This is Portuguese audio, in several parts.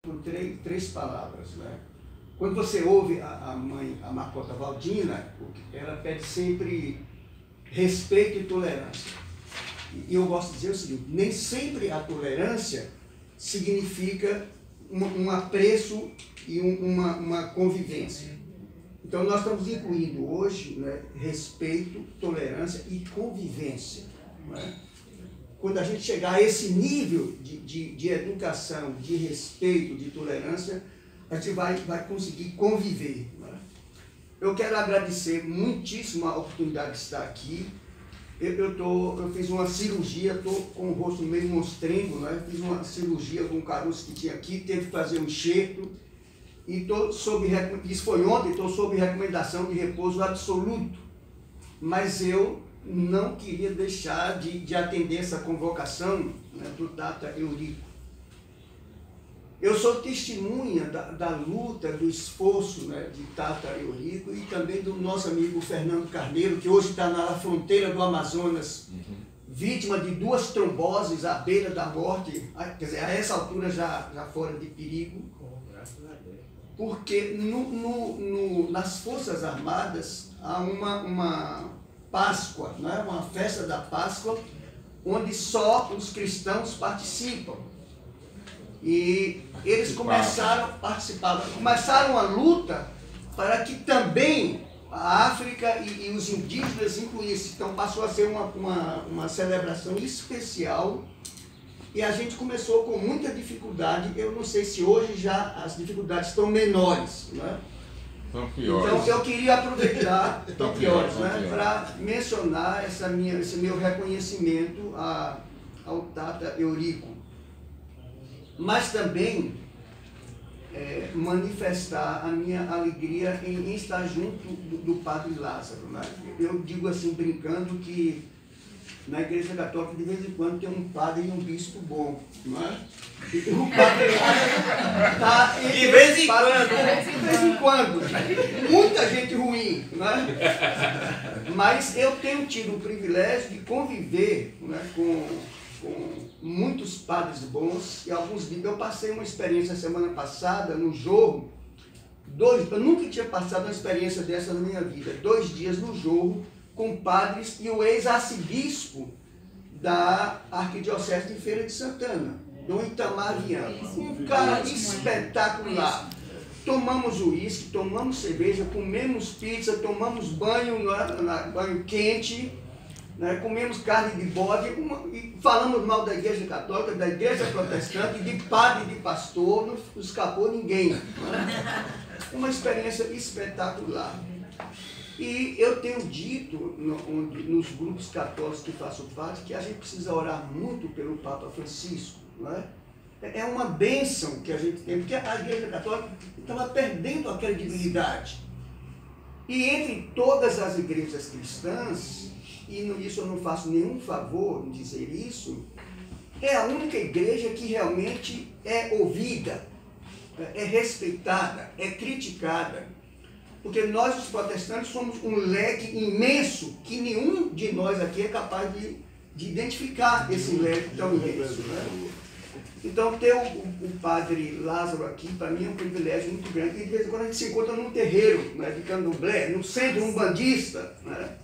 por três palavras, né? Quando você ouve a mãe, a Marcota Valdina, ela pede sempre respeito e tolerância. E eu gosto de dizer o seguinte: nem sempre a tolerância significa um apreço e uma convivência. Então nós estamos incluindo hoje, né, respeito, tolerância e convivência. Né? Quando a gente chegar a esse nível de educação, de respeito, de tolerância, a gente vai conseguir conviver. Né? Eu quero agradecer muitíssimo a oportunidade de estar aqui. Eu fiz uma cirurgia, estou com o rosto meio monstrengo, né? Fiz uma cirurgia com um caroço que tinha aqui, teve que fazer um enxerto. E isso foi ontem, estou sob recomendação de repouso absoluto. Mas eu não queria deixar de atender essa convocação, né, do Tata Eurico. Eu sou testemunha da luta, do esforço, né, de Tata Eurico e também do nosso amigo Fernando Carneiro, que hoje está na fronteira do Amazonas, vítima de 2 tromboses à beira da morte, quer dizer, a essa altura já fora de perigo. Porque nas Forças Armadas há uma Páscoa, né, uma festa da Páscoa, onde só os cristãos participam. E eles começaram a luta para que também a África e os indígenas incluíssem. Então passou a ser uma celebração especial e a gente começou com muita dificuldade. Eu não sei se hoje já as dificuldades estão menores, né? Estão piores. Então eu queria aproveitar para mencionar esse meu reconhecimento ao Tata Eurico. Mas também manifestar a minha alegria em estar junto do Padre Lázaro. Né? Eu digo assim, brincando, que na Igreja Católica de vez em quando tem um padre e um bispo bom. Não é? E o Padre Lázaro está de vez em quando. Muita gente ruim. Não é? Mas eu tenho tido o privilégio de conviver, né, com muitos padres bons e alguns. Eu passei uma experiência semana passada no Jorro, eu nunca tinha passado uma experiência dessa na minha vida, 2 dias no Jorro com padres e o ex-arcebispo da Arquidiocese de Feira de Santana, Dom Itamar Viana, um cara espetacular. Tomamos uísque, tomamos cerveja, comemos pizza, tomamos banho quente, né, comemos carne de bode e falamos mal da Igreja Católica, da Igreja Protestante, de padre e de pastor, não escapou ninguém. Né? Uma experiência espetacular. E eu tenho dito nos grupos católicos que faço parte que a gente precisa orar muito pelo Papa Francisco. Né? É uma bênção que a gente tem, porque a Igreja Católica estava perdendo a credibilidade. E entre todas as igrejas cristãs, e isso eu não faço nenhum favor em dizer isso, é a única igreja que realmente é ouvida, é respeitada, é criticada. Porque nós, os protestantes, somos um leque imenso que nenhum de nós aqui é capaz de identificar esse leque tão imenso. Né? Então, ter o Padre Lázaro aqui, para mim, é um privilégio muito grande. E de vez em quando a gente se encontra num terreiro, né, de candomblé, no centro umbandista. Né?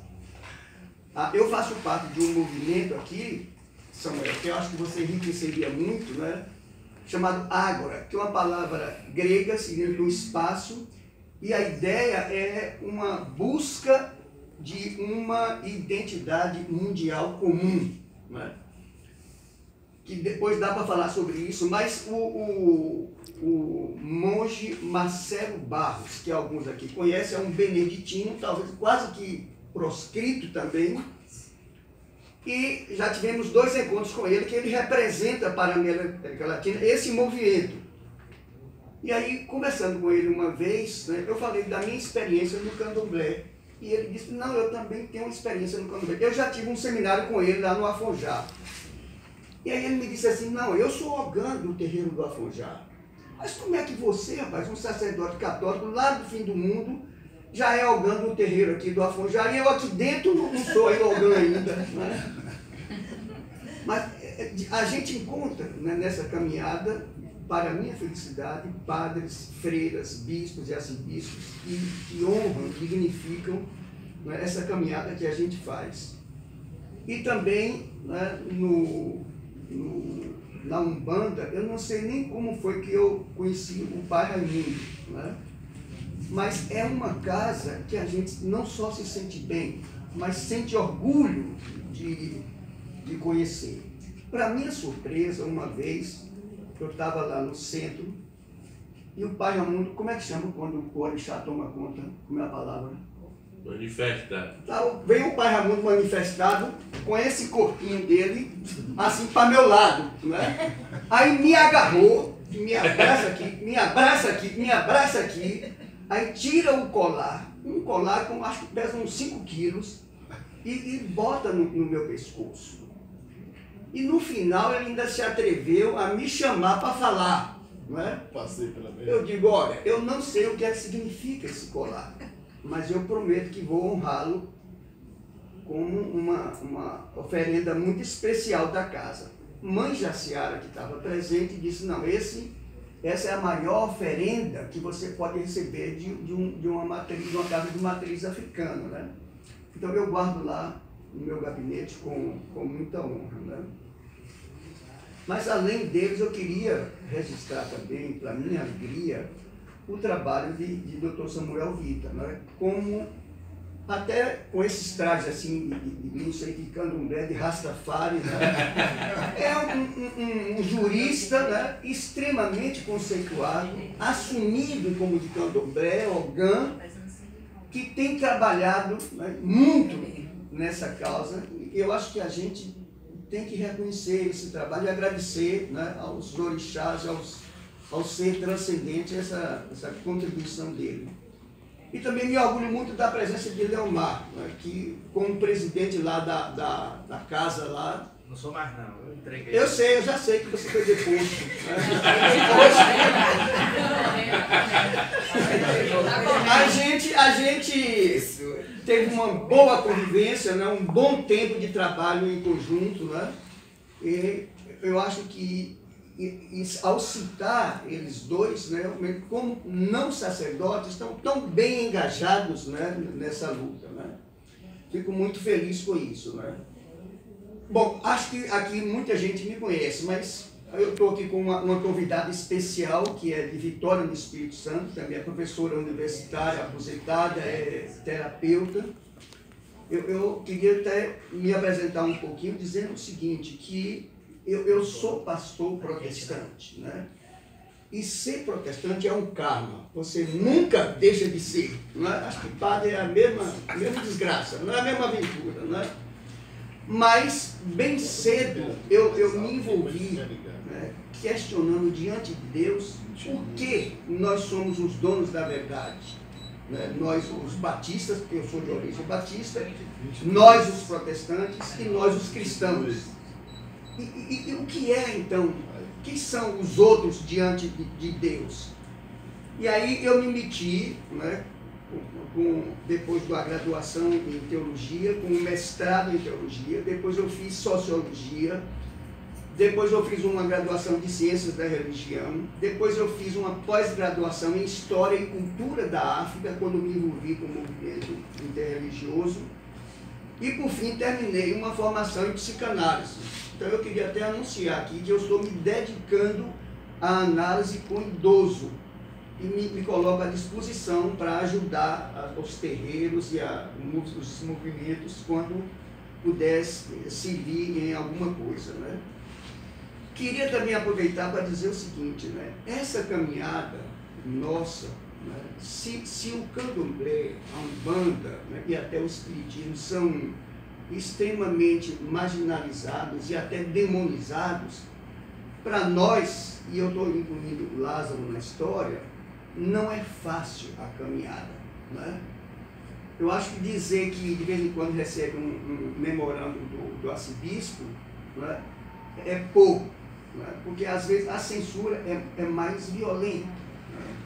Eu faço parte de um movimento aqui, Samuel, que eu acho que você enriqueceria muito, né? Chamado Ágora, que é uma palavra grega, significa o espaço, e a ideia é uma busca de uma identidade mundial comum. Né? Que depois dá para falar sobre isso, mas o monge Marcelo Barros, que alguns aqui conhecem, é um beneditino, talvez quase que proscrito também, e já tivemos 2 encontros com ele, que ele representa para a América Latina esse movimento. E aí, conversando com ele uma vez, né, eu falei da minha experiência no candomblé, e ele disse, não, eu também tenho uma experiência no candomblé. Eu já tive um seminário com ele lá no Afonjá. E aí ele me disse assim, não, eu sou ogã do terreiro do Afonjá. Mas como é que você, rapaz, um sacerdote católico lá do fim do mundo, já é ogã do terreiro aqui do Afonjá, e eu aqui dentro não sou aí ogã ainda. Né? Mas a gente encontra, né, nessa caminhada para a minha felicidade, padres, freiras, bispos e arcebispos que honram, dignificam, né, essa caminhada que a gente faz. E também, né, na Umbanda, eu não sei nem como foi que eu conheci o Pai Raimundo, né? Mas é uma casa que a gente não só se sente bem, mas sente orgulho de conhecer. Para minha surpresa, uma vez, eu estava lá no centro, e o Pai Raimundo, como é que chama quando o orixá toma conta? Como é a palavra? Manifesta. Então, veio o Pai Raimundo manifestado com esse corpinho dele, assim, para meu lado, né? Aí me agarrou, me abraça aqui, me abraça aqui, me abraça aqui, aí tira o colar, um colar com, acho que pesa uns 5 quilos, e bota no meu pescoço. E no final ele ainda se atreveu a me chamar para falar, não é? Passei pela mesa. Eu digo, olha, eu não sei o que é que significa esse colar, mas eu prometo que vou honrá-lo como uma oferenda muito especial da casa. Mãe Jaciara, que estava presente, disse, não, essa é a maior oferenda que você pode receber de uma casa de matriz africana, né? Então eu guardo lá no meu gabinete com muita honra, né? Mas além deles, eu queria registrar também, para minha alegria, o trabalho de Dr. Samuel Vita, né? Como, até com esses trajes assim, não sei, de candomblé, de Rastafari, né? É um jurista, né? Extremamente conceituado, assumido como de candomblé, ogã, que tem trabalhado, né, muito nessa causa. E eu acho que a gente tem que reconhecer esse trabalho e agradecer, né, aos orixás, ao ser transcendente essa contribuição dele. E também me orgulho muito da presença de Leomar, né, que como presidente lá da casa lá. Não sou mais não, eu entreguei. Eu sei, eu já sei que você foi deposto. Né? A gente teve uma boa convivência, né? Um bom tempo de trabalho em conjunto, né? E eu acho que ao citar eles dois, né, como não sacerdotes, estão tão bem engajados, né, nessa luta, né? Fico muito feliz com isso, né? Bom, acho que aqui muita gente me conhece, mas eu estou aqui com uma convidada especial, que é de Vitória no Espírito Santo, também é professora universitária, aposentada, é terapeuta. Eu queria até me apresentar um pouquinho dizendo o seguinte, que eu sou pastor protestante, né? E ser protestante é um karma, você nunca deixa de ser, não é? Acho que padre é a mesma desgraça, não é a mesma aventura, não é? Mas, bem cedo, eu me envolvi, né, questionando diante de Deus por que nós somos os donos da verdade. Né? Nós, os batistas, porque eu sou de origem batista, nós, os protestantes, e nós, os cristãos. E o que é, então? Quem são os outros diante de Deus? E aí eu me meti, né, depois da graduação em teologia, com um mestrado em teologia, depois eu fiz sociologia, depois eu fiz uma graduação de ciências da religião, depois eu fiz uma pós-graduação em história e cultura da África, quando me envolvi com o movimento interreligioso, e por fim terminei uma formação em psicanálise. Então eu queria até anunciar aqui que eu estou me dedicando à análise com idoso, e me coloco à disposição para ajudar os terreiros e os movimentos quando pudesse servir em alguma coisa, né? Queria também aproveitar para dizer o seguinte, né? Essa caminhada nossa, né? Se o candomblé, a Umbanda, né, e até o espiritismo são extremamente marginalizados e até demonizados, para nós, e eu estou incluindo Lázaro na história, não é fácil a caminhada, né? Eu acho que dizer que de vez em quando recebe um memorando do arcebispo, né, é pouco, né? Porque às vezes a censura é mais violenta. Né?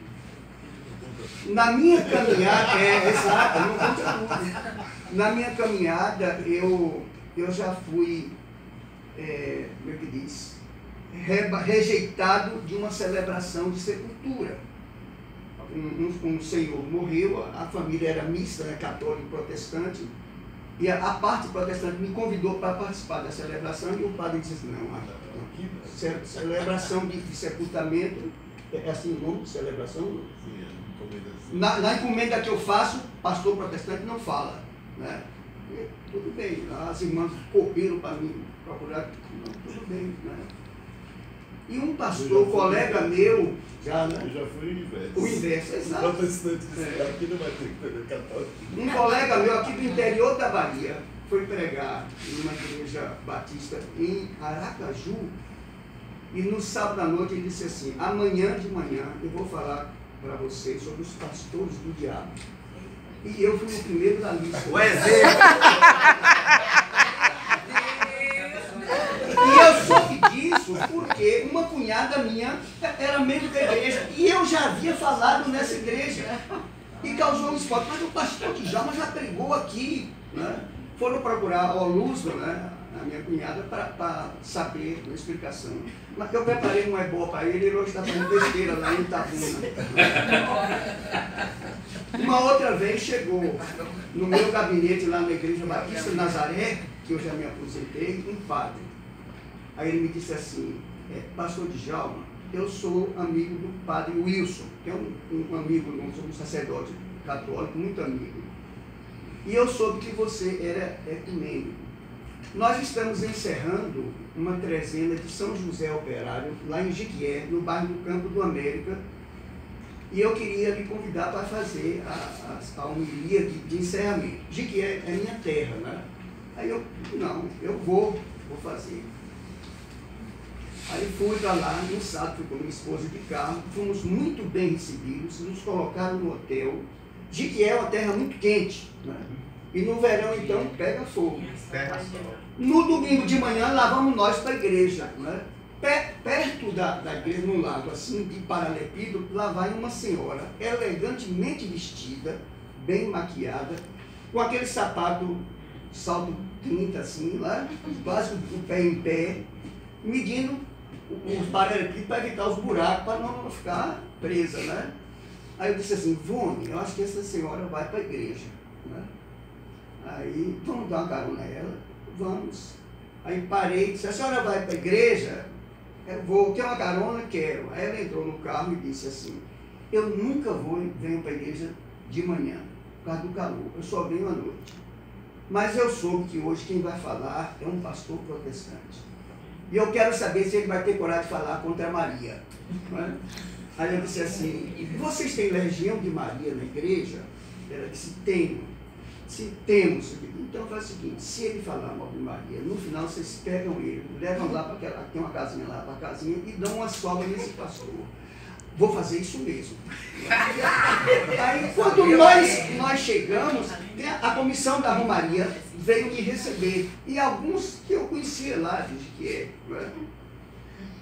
Na minha caminhada, exato, não conta tudo. Na minha caminhada eu já fui, como é que diz? rejeitado de uma celebração de sepultura. Um senhor morreu, a família era mista, né, católico e protestante, e a parte protestante me convidou para participar da celebração, e o padre disse, não, a celebração de sepultamento, é assim o nome de celebração? Sim, na encomenda que eu faço, pastor protestante não fala, né? E, tudo bem, as irmãs copiram para mim, procurar, não, tudo bem, né? E um pastor, colega meu, já, né? Eu já fui o inverso. O inverso, exato. O protestante disse, aqui não vai ter que ter católico. Um colega meu aqui do interior da Bahia foi pregar numa igreja batista em Aracaju, e no sábado à noite ele disse assim, amanhã de manhã eu vou falar para vocês sobre os pastores do diabo. E eu fui o primeiro da lista. O exemplo! E eu soube disso porque uma cunhada minha era membro da igreja e eu já havia falado nessa igreja. E causou um espanto. Mas o pastor Djalma já pregou aqui, né? Foram procurar o Lúcio, né, a minha cunhada, para saber a explicação. Mas eu preparei uma boa para ele e ele hoje está fazendo besteira lá em Itabuna. Uma outra vez chegou no meu gabinete lá na Igreja Batista Nazaré, que eu já me aposentei, um padre. Aí ele me disse assim, pastor Djalma, eu sou amigo do padre Wilson, que é um amigo nosso, um sacerdote católico, muito amigo. E eu soube que você era ecumênico. Nós estamos encerrando uma trezena de São José Operário, lá em Jequié, no bairro do Campo do América, e eu queria lhe convidar para fazer a homilia de encerramento. Jequié é minha terra, né? Aí eu, não, eu vou fazer. Aí fui para lá, no sábado, fui com minha esposa de carro, fomos muito bem recebidos, nos colocaram no hotel. Jequié é uma terra muito quente, né? E no verão, então, pega fogo. No domingo de manhã, lá vamos nós para a igreja, né? Perto da igreja, no lado, assim, de paralelepípedo, lá vai uma senhora, elegantemente vestida, bem maquiada, com aquele sapato, salto 30, assim, lá, quase o pé em pé, medindo os paralelepípedos para evitar os buracos, para não ficar presa, né? Aí eu disse assim, Vone, eu acho que essa senhora vai para a igreja, né? Aí, vamos dar uma carona a ela? Vamos. Aí parei e disse, a senhora vai para a igreja? Eu vou, quer uma carona? Quero. Aí ela entrou no carro e disse assim, eu nunca venho para a igreja de manhã, por causa do calor, eu só venho à noite. Mas eu soube que hoje quem vai falar é um pastor protestante. E eu quero saber se ele vai ter coragem de falar contra Maria. Né? Aí eu disse assim, vocês têm legião de Maria na igreja? Ela disse, tenho. Se temos, então faz o seguinte, se ele falar mal de Maria, no final vocês pegam ele, levam lá para aquela, tem uma casinha lá para a casinha e dão uma sobra nesse pastor. Vou fazer isso mesmo. Aí quando nós chegamos, a comissão da Romaria veio me receber, e alguns que eu conhecia lá, de Jequié, né?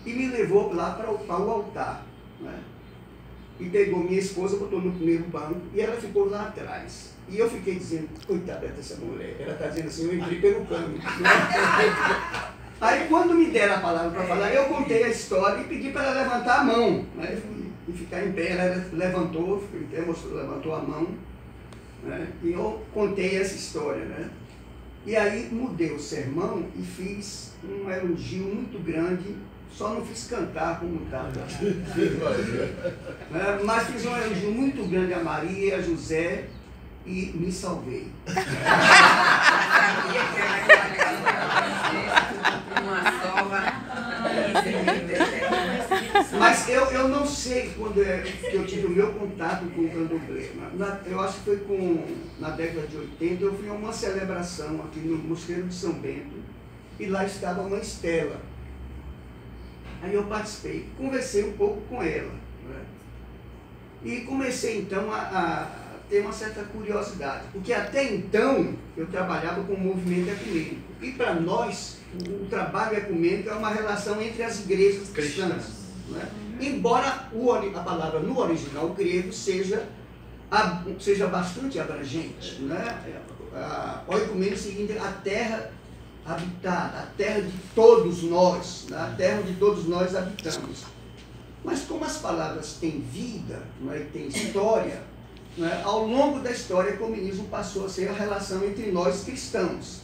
E me levou lá para o altar, né? E pegou minha esposa, botou no primeiro banco, e ela ficou lá atrás. E eu fiquei dizendo, coitada dessa mulher, ela está dizendo assim, eu entrei pelo cano. Aí quando me deram a palavra para falar, eu contei a história e pedi para ela levantar a mão, né? E ficar em pé, ela levantou, ficou em pé, levantou a mão, né? E eu contei essa história, né? E aí mudei o sermão e fiz um elogio muito grande, só não fiz cantar como estava. Mas fiz um elogio muito grande a Maria e a José, e me salvei. Mas eu não sei quando que eu tive o meu contato com o candomblé. Eu acho que foi na década de 80, eu fui a uma celebração aqui no Mosteiro de São Bento, e lá estava uma estela. Aí eu participei, conversei um pouco com ela, né? E comecei então a ter uma certa curiosidade, porque até então eu trabalhava com o movimento ecumênico, e para nós o trabalho ecumênico é uma relação entre as igrejas cristãs, né? Embora a palavra no original grego seja bastante abrangente, né? O ecumênico significa a terra habitada, a terra de todos nós, né? A terra onde todos nós habitamos. Mas como as palavras têm vida, não é? E têm história, não é? Ao longo da história o comunismo passou a ser a relação entre nós cristãos.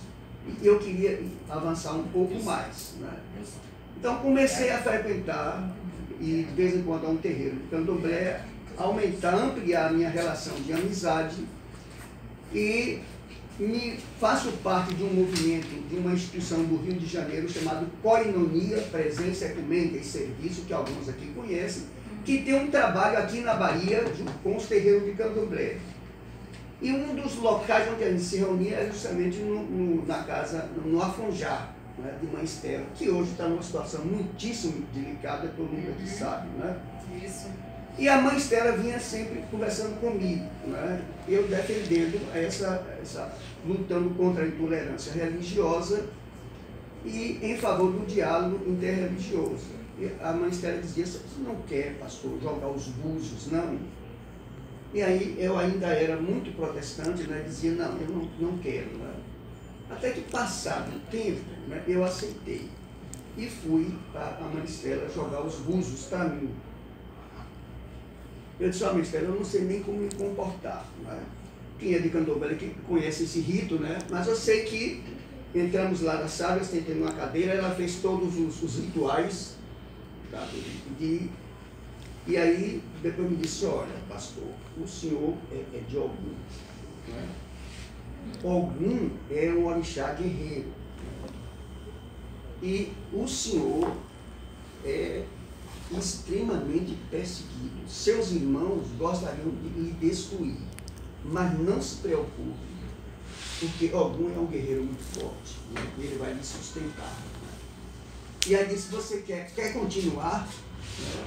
E eu queria avançar um pouco mais. Não é? Então comecei a frequentar, e de vez em quando a um terreiro de candomblé, aumentar, ampliar a minha relação de amizade, e faço parte de um movimento, de uma instituição do Rio de Janeiro chamado Koinonia, Presença Ecumênica e Serviço, que alguns aqui conhecem, que tem um trabalho aqui na Bahia com os terreiros de candomblé. E um dos locais onde a gente se reunia é justamente na casa, no Afonjá, né, de Mãe Estela, que hoje está numa situação muitíssimo delicada, todo mundo aqui sabe. Né? Isso. E a Mãe Estela vinha sempre conversando comigo, né? Eu defendendo lutando contra a intolerância religiosa e em favor do diálogo interreligioso. E a Mãe Estela dizia: você não quer, pastor, jogar os búzios, não? E aí eu ainda era muito protestante, né? Dizia: não, eu não quero. Né? Até que, passado o tempo, né, eu aceitei e fui para a Mãe Estela jogar os búzios para mim. Eu disse: Mãe Estela, eu não sei nem como me comportar. Né? Quem é de candomblé que conhece esse rito, né? Mas eu sei que entramos lá na sala, eu sentei numa cadeira, ela fez todos os rituais, tá? E aí depois me disse: olha, pastor, o senhor é de Ogum. Né? Ogum é um orixá guerreiro. E o senhor é extremamente perseguido. Seus irmãos gostariam de lhe destruir, mas não se preocupe, porque Ogum é um guerreiro muito forte, né? Ele vai lhe sustentar. E aí disse: você quer continuar, né,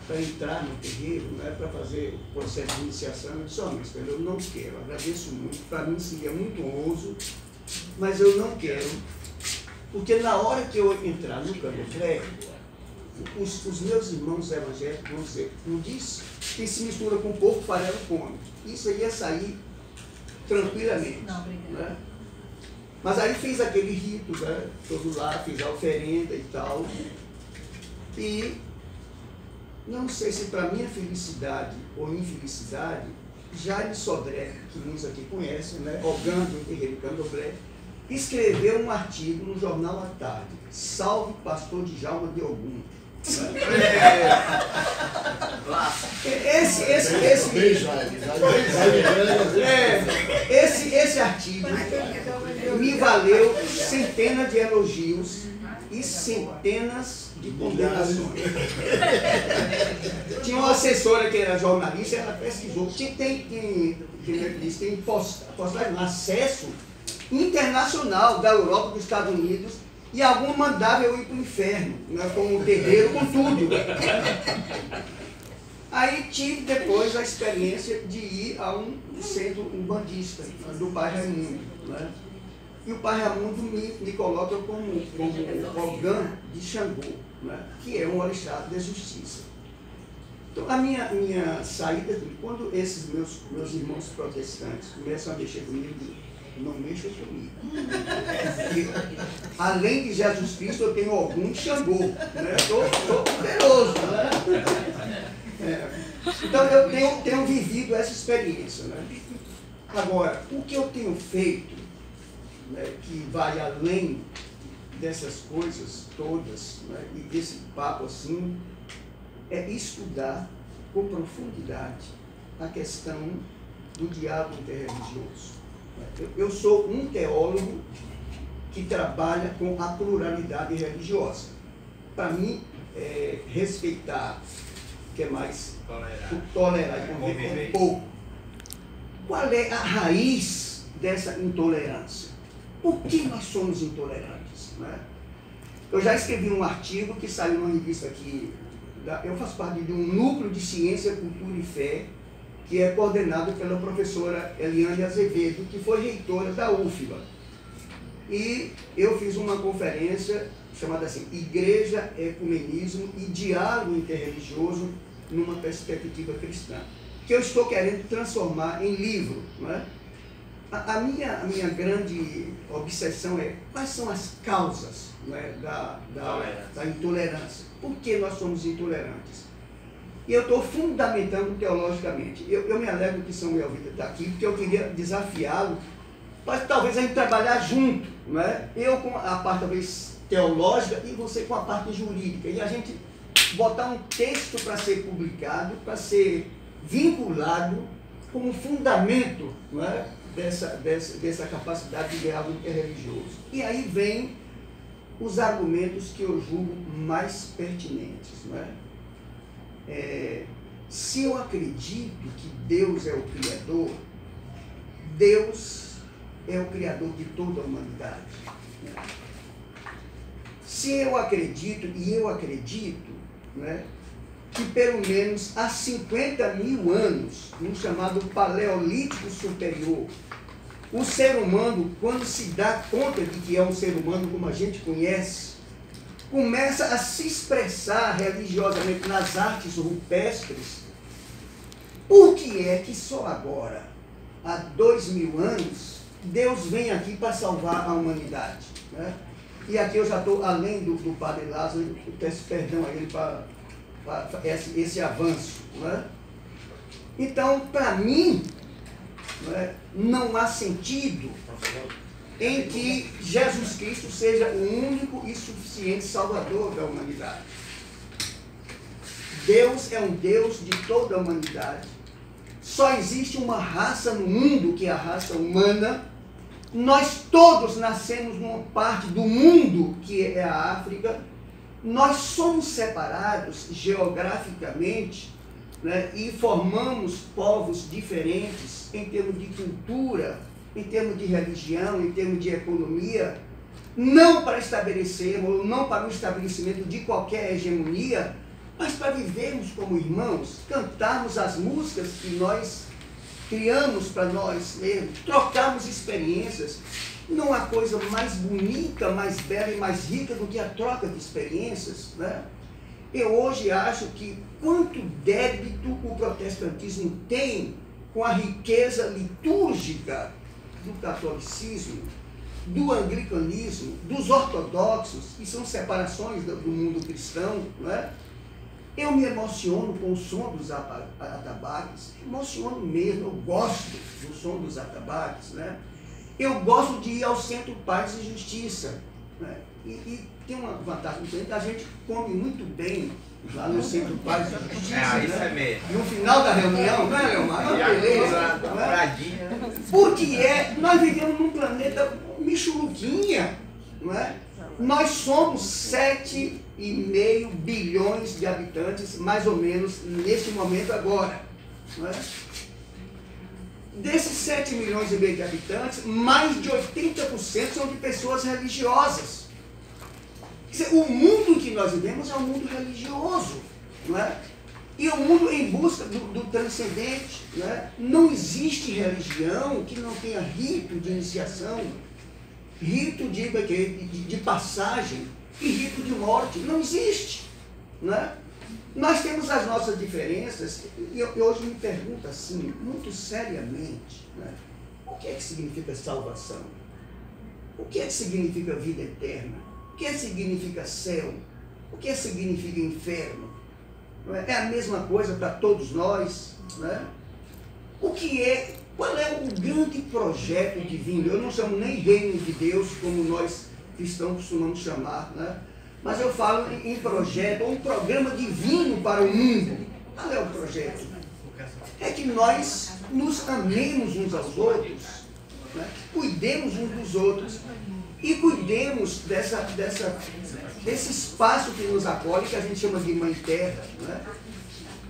para entrar no terreiro, né, para fazer o processo de iniciação? Eu disse: mas eu não quero, agradeço muito, para mim seria muito honroso, mas eu não quero, porque na hora que eu entrar no candomblé, os meus irmãos evangélicos vão dizer: não diz que se mistura com porco, farelo come. Isso aí ia sair tranquilamente. Não, obrigada. Né? Mas aí fiz aquele rito, né? Todo lá, fiz a oferenda e tal. E não sei se para minha felicidade ou infelicidade, Jaime Sodré, que muitos aqui conhecem, né? Ogã do terreiro Candomblé, escreveu um artigo no jornal à tarde: Salve Pastor Djalma de Ogum. Esse artigo me valeu centenas de elogios e centenas de condenações. Tinha uma assessora que era jornalista, ela pesquisou, tem postagem, acesso internacional da Europa, dos Estados Unidos, e algum mandava eu ir para o inferno, né, com o terreiro, com tudo. Aí tive depois a experiência de ir a um centro umbandista, do Pai Raimundo. Né? E o Pai Raimundo me coloca como Ogã de Xangô, né, que é um orixá da justiça. Então, a minha saída, quando esses meus irmãos protestantes começam a mexer comigo, não mexam comigo. Porque, além de Jesus Cristo, eu tenho Ogum Xangô. Né? Estou poderoso. Né? Então, eu tenho vivido essa experiência. Né? Agora, o que eu tenho feito, né, que vai além dessas coisas todas, né, e desse papo assim, é estudar com profundidade a questão do diálogo interreligioso. Eu sou um teólogo que trabalha com a pluralidade religiosa. Para mim, respeitar, que é mais tolerar e conviver com pouco. Qual é a raiz dessa intolerância? Por que nós somos intolerantes? Né? Eu já escrevi um artigo que saiu numa revista aqui. Eu faço parte de um núcleo de ciência, cultura e fé, que é coordenado pela professora Eliane Azevedo, que foi reitora da UFBA. E eu fiz uma conferência chamada assim, Igreja, Ecumenismo e Diálogo Interreligioso numa Perspectiva Cristã, que eu estou querendo transformar em livro. Não é? a minha grande obsessão é quais são as causas, né, da intolerância. Por que nós somos intolerantes? E eu estou fundamentando teologicamente. Eu me alegro que Samuel Vida está aqui, porque eu queria desafiá-lo para talvez a gente trabalhar junto, né? Eu com a parte talvez teológica e você com a parte jurídica. E a gente botar um texto para ser publicado, para ser vinculado como fundamento, né, dessa capacidade de diálogo interreligioso. E aí vem os argumentos que eu julgo mais pertinentes, né? Se eu acredito que Deus é o Criador, Deus é o Criador de toda a humanidade. Né? Se eu acredito, e eu acredito, né, que pelo menos há 50.000 anos, no chamado Paleolítico Superior, o ser humano, quando se dá conta de que é um ser humano como a gente conhece, começa a se expressar religiosamente nas artes rupestres. Por que é que só agora, há 2.000 anos, Deus vem aqui para salvar a humanidade? Né? E aqui eu já estou além do Padre Lázaro, eu peço perdão a ele para esse avanço. Né? Então, para mim, né, não há sentido em que Jesus Cristo seja o único e suficiente Salvador da humanidade. Deus é um Deus de toda a humanidade. Só existe uma raça no mundo, que é a raça humana. Nós todos nascemos numa parte do mundo, que é a África. Nós somos separados geograficamente, né, e formamos povos diferentes em termos de cultura, em termos de religião, em termos de economia, não para estabelecer, ou não para o estabelecimento de qualquer hegemonia, mas para vivermos como irmãos, cantarmos as músicas que nós criamos para nós mesmos, trocarmos experiências. Não há coisa mais bonita, mais bela e mais rica do que a troca de experiências, né? Eu hoje acho que quanto débito o protestantismo tem com a riqueza litúrgica do catolicismo, do anglicanismo, dos ortodoxos, que são separações do mundo cristão, não é? Eu me emociono com o som dos atabaques, emociono mesmo, eu gosto do som dos atabaques, né? Eu gosto de ir ao Centro Paz e Justiça, né? E tem uma vantagem diferente, a gente come muito bem lá no Centro Paz e Justiça, isso né? é mesmo. No final da reunião, né, Leomar? Uma beleza, né? Porque nós vivemos num planeta michuruquinha, não é? Nós somos 7,5 bilhões de habitantes, mais ou menos, neste momento agora. Não é? Desses 7,5 milhões de habitantes, mais de 80% são de pessoas religiosas. Quer dizer, o mundo que nós vivemos é um mundo religioso, não é? E o mundo em busca do transcendente. Não é? Não existe religião que não tenha rito de iniciação, rito de passagem e rito de morte. Não existe. Não é? Nós temos as nossas diferenças, e eu hoje me pergunto assim, muito seriamente, né? O que é que significa salvação? O que é que significa vida eterna? O que é que significa céu? O que é que significa inferno? Não é? É a mesma coisa para todos nós, né? Qual é o grande projeto divino? Eu não chamo nem reino de Deus, como nós cristãos costumamos chamar, né? Mas eu falo em projeto, ou um programa divino para o mundo. Qual é o projeto? É que nós nos amemos uns aos outros, né? Cuidemos uns dos outros e cuidemos desse espaço que nos acolhe, que a gente chama de Mãe Terra. Né?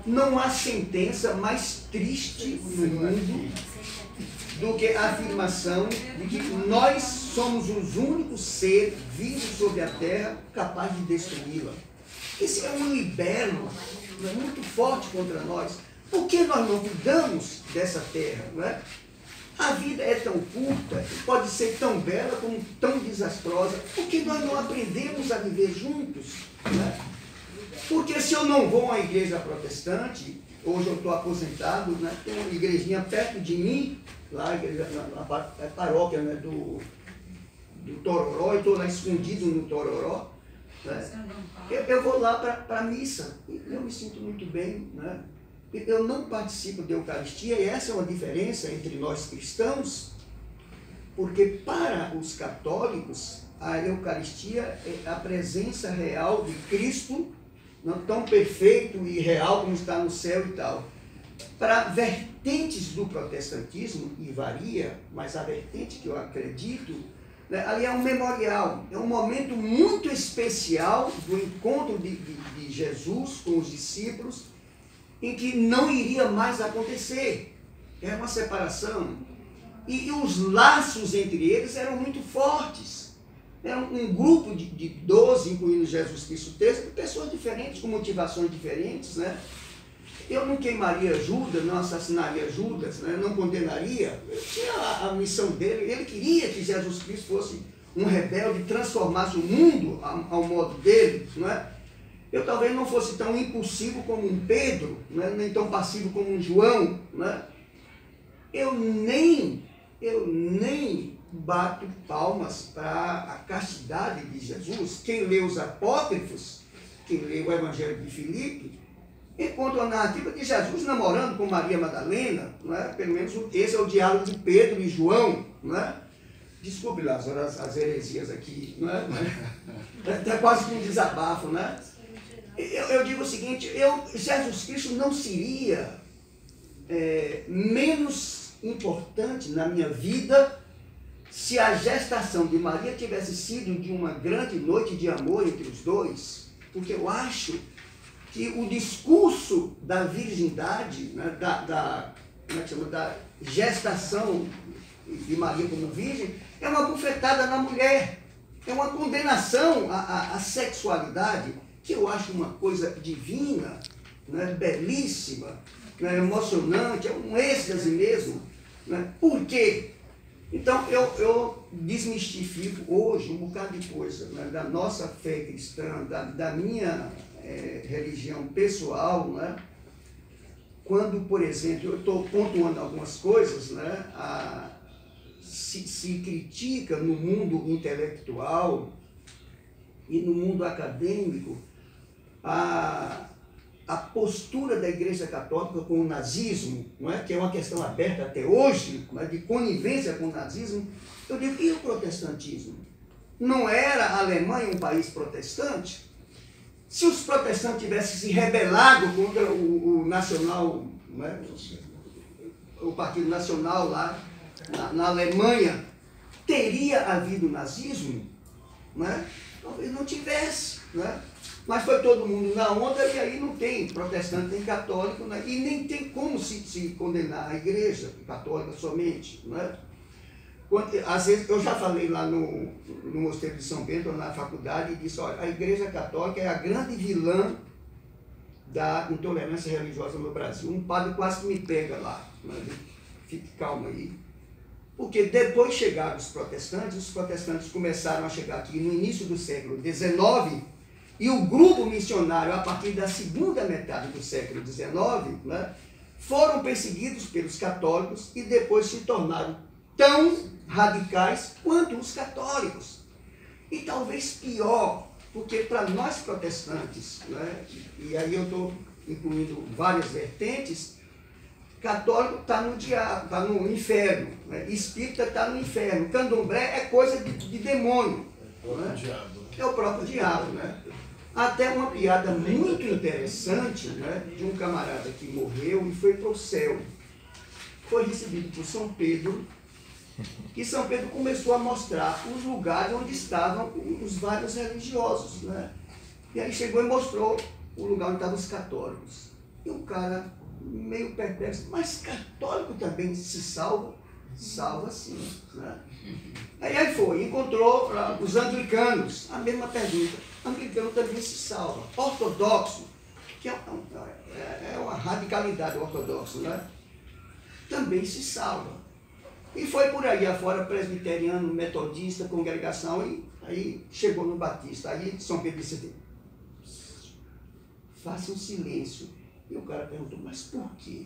Não há sentença mais triste no mundo do que a afirmação de que nós somos os únicos seres vivos sobre a Terra capazes de destruí-la. Isso é um libelo, muito forte contra nós. Por que nós não cuidamos dessa Terra? Não é? A vida é tão curta, pode ser tão bela como tão desastrosa. Por que nós não aprendemos a viver juntos? Não é? Porque se eu não vou à igreja protestante, hoje eu estou aposentado, né? Tem uma igrejinha perto de mim, lá na paróquia, né? do Tororó, eu estou lá escondido no Tororó. Né? Eu vou lá para a missa, e eu me sinto muito bem. Né? Eu não participo da Eucaristia, e essa é uma diferença entre nós cristãos, porque para os católicos, a Eucaristia é a presença real de Cristo, não tão perfeito e real como está no céu e tal. Para vertentes do protestantismo, e varia, mas a vertente que eu acredito, né, ali é um memorial, é um momento muito especial do encontro de Jesus com os discípulos, em que não iria mais acontecer. Era uma separação. E os laços entre eles eram muito fortes. Era um grupo de 12, incluindo Jesus Cristo, pessoas diferentes, com motivações diferentes. Né? Eu não queimaria Judas, não assassinaria Judas, né? Não condenaria. Eu tinha a missão dele, ele queria que Jesus Cristo fosse um rebelde, transformasse o mundo ao modo dele. Não é? Eu talvez não fosse tão impulsivo como um Pedro, não é? Nem tão passivo como um João. Não é? Eu nem bato palmas para a castidade de Jesus. Quem lê os apócrifos, quem lê o Evangelho de Filipe, encontra a narrativa de Jesus namorando com Maria Madalena. Não é? Pelo menos esse é o diálogo de Pedro e João. Não é? Desculpe, Lázaro, as heresias aqui. Não é? É quase que um desabafo. Né? Eu digo o seguinte, Jesus Cristo não seria menos importante na minha vida se a gestação de Maria tivesse sido de uma grande noite de amor entre os dois. Porque eu acho que o discurso da virgindade, né, como é que chama, da gestação de Maria como virgem, é uma bufetada na mulher, é uma condenação à sexualidade, que eu acho uma coisa divina, né, belíssima, né, emocionante, é um êxtase mesmo. Né? Por quê? Então, eu desmistifico hoje um bocado de coisa, né, da nossa fé cristã, da minha religião pessoal, né? Quando, por exemplo, eu estou pontuando algumas coisas, né, se critica no mundo intelectual e no mundo acadêmico a postura da Igreja Católica com o nazismo, não é? Que é uma questão aberta até hoje, não é? De conivência com o nazismo. Eu digo, e o protestantismo? Não era a Alemanha um país protestante? Se os protestantes tivessem se rebelado contra o nacional, não é? O Partido Nacional lá na Alemanha, teria havido nazismo? Não é? Talvez não tivesse, não é? Mas foi todo mundo na onda, e aí não tem protestante nem católico, né? E nem tem como se condenar a igreja católica somente. Né? Às vezes, eu já falei lá no Mosteiro de São Bento, na faculdade, e disse, olha, a igreja católica é a grande vilã da intolerância religiosa no Brasil. Um padre quase que me pega lá. Né? Fique calmo aí. Porque depois chegaram os protestantes começaram a chegar aqui no início do século XIX, e o grupo missionário, a partir da segunda metade do século XIX, né, foram perseguidos pelos católicos e depois se tornaram tão radicais quanto os católicos. E talvez pior, porque para nós protestantes, né, e aí eu estou incluindo várias vertentes, católico está no diabo, está no inferno, né, espírita está no inferno, candomblé é coisa de demônio. É o próprio diabo, né? Até uma piada muito interessante, né, de um camarada que morreu e foi para o céu. Foi recebido por São Pedro, e São Pedro começou a mostrar os lugares onde estavam os vários religiosos. Né? E aí chegou e mostrou o lugar onde estavam os católicos. E o cara, meio perplexo, mas católico também se salva? Salva sim. Né? Aí foi, encontrou os anglicanos, a mesma pergunta. Anglicano também se salva. Ortodoxo, que é uma radicalidade ortodoxa, né? Também se salva. E foi por aí afora, presbiteriano, metodista, congregação, e aí chegou no Batista. Aí São Pedro disse, faça um silêncio. E o cara perguntou, mas por quê?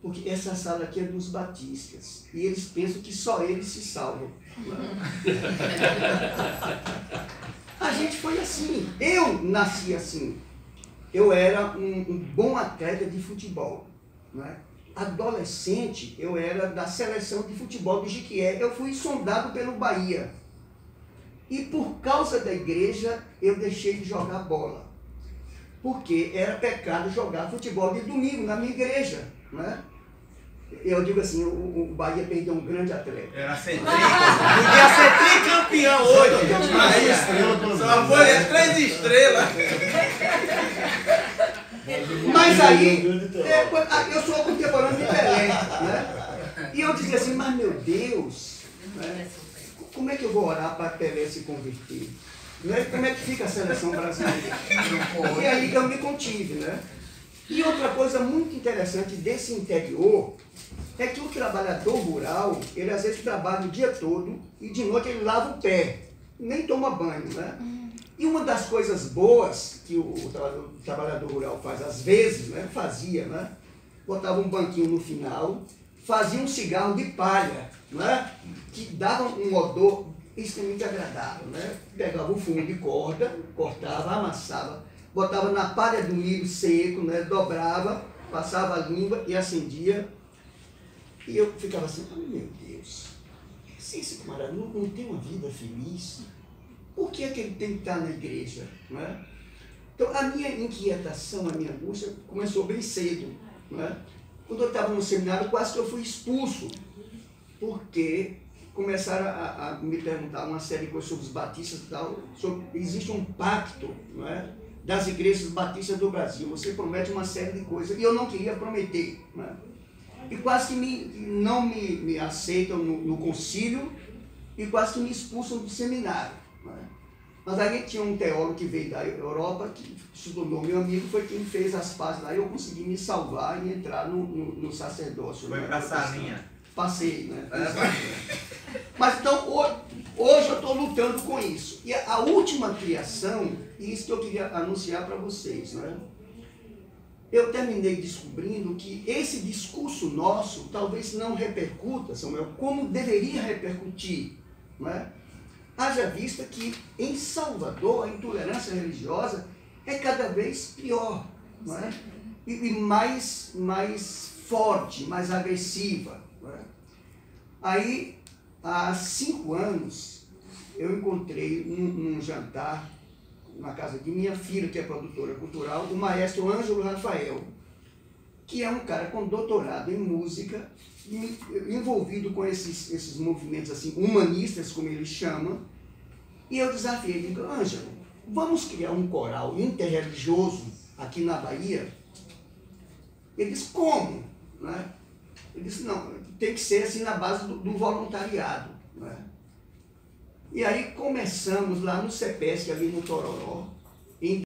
Porque essa sala aqui é dos batistas. E eles pensam que só eles se salvam. A gente foi assim. Eu nasci assim. Eu era um bom atleta de futebol. Né? Adolescente, eu era da seleção de futebol do Jequié. Eu fui sondado pelo Bahia. E por causa da igreja, eu deixei de jogar bola. Porque era pecado jogar futebol de domingo na minha igreja. Né? Eu digo assim, o Bahia perdeu um grande atleta. Era ser podia ser tricampeão hoje. Só foi 3 estrelas. Mas aí, eu sou contemporâneo de Pelé, né? E eu dizia assim, mas meu Deus, né? Como é que eu vou orar para Pelé se converter? Né? Como é que fica a seleção brasileira? E aí eu me contive, né? E outra coisa muito interessante desse interior é que o trabalhador rural, ele às vezes trabalha o dia todo e de noite ele lava o pé, nem toma banho, né? E uma das coisas boas que o trabalhador rural faz, às vezes, né, fazia, né, botava um banquinho no final, fazia um cigarro de palha, né, que dava um odor extremamente agradável. Né? Pegava o fumo de corda, cortava, amassava, botava na palha do milho seco, né, dobrava, passava a língua e acendia. E eu ficava assim, oh, meu Deus, esse camarada não tem uma vida feliz? Por que é que ele tem que estar na igreja? Não é? Então, a minha inquietação, a minha angústia começou bem cedo. Não é? Quando eu estava no seminário, quase que eu fui expulso, porque começaram a me perguntar uma série de coisas sobre os batistas e tal. Existe um pacto, não é, das igrejas batistas do Brasil. Você promete uma série de coisas, e eu não queria prometer. Não é? E quase que não me aceitam no concílio, e quase que me expulsam do seminário. Mas aí tinha um teólogo que veio da Europa, que se tornou meu amigo, foi quem fez as pazes lá, e eu consegui me salvar e entrar no sacerdócio. Foi para a salinha. Passei, né? Mas então, hoje eu estou lutando com isso. E a última criação, e isso que eu queria anunciar para vocês, né? Eu terminei descobrindo que esse discurso nosso talvez não repercuta, Samuel, como deveria repercutir, não é? Haja vista que em Salvador a intolerância religiosa é cada vez pior, não é? E mais forte, mais agressiva. Não é? Aí, há 5 anos, eu encontrei num jantar na casa de minha filha, que é produtora cultural, o maestro Ângelo Rafael, que é um cara com doutorado em música, envolvido com esses movimentos assim, humanistas, como ele chama, e eu desafiei, digo, Ângelo, vamos criar um coral interreligioso aqui na Bahia? Ele disse, como? Né? Ele disse, não, tem que ser assim na base do voluntariado. Né? E aí começamos lá no CEPESC, ali no Tororó,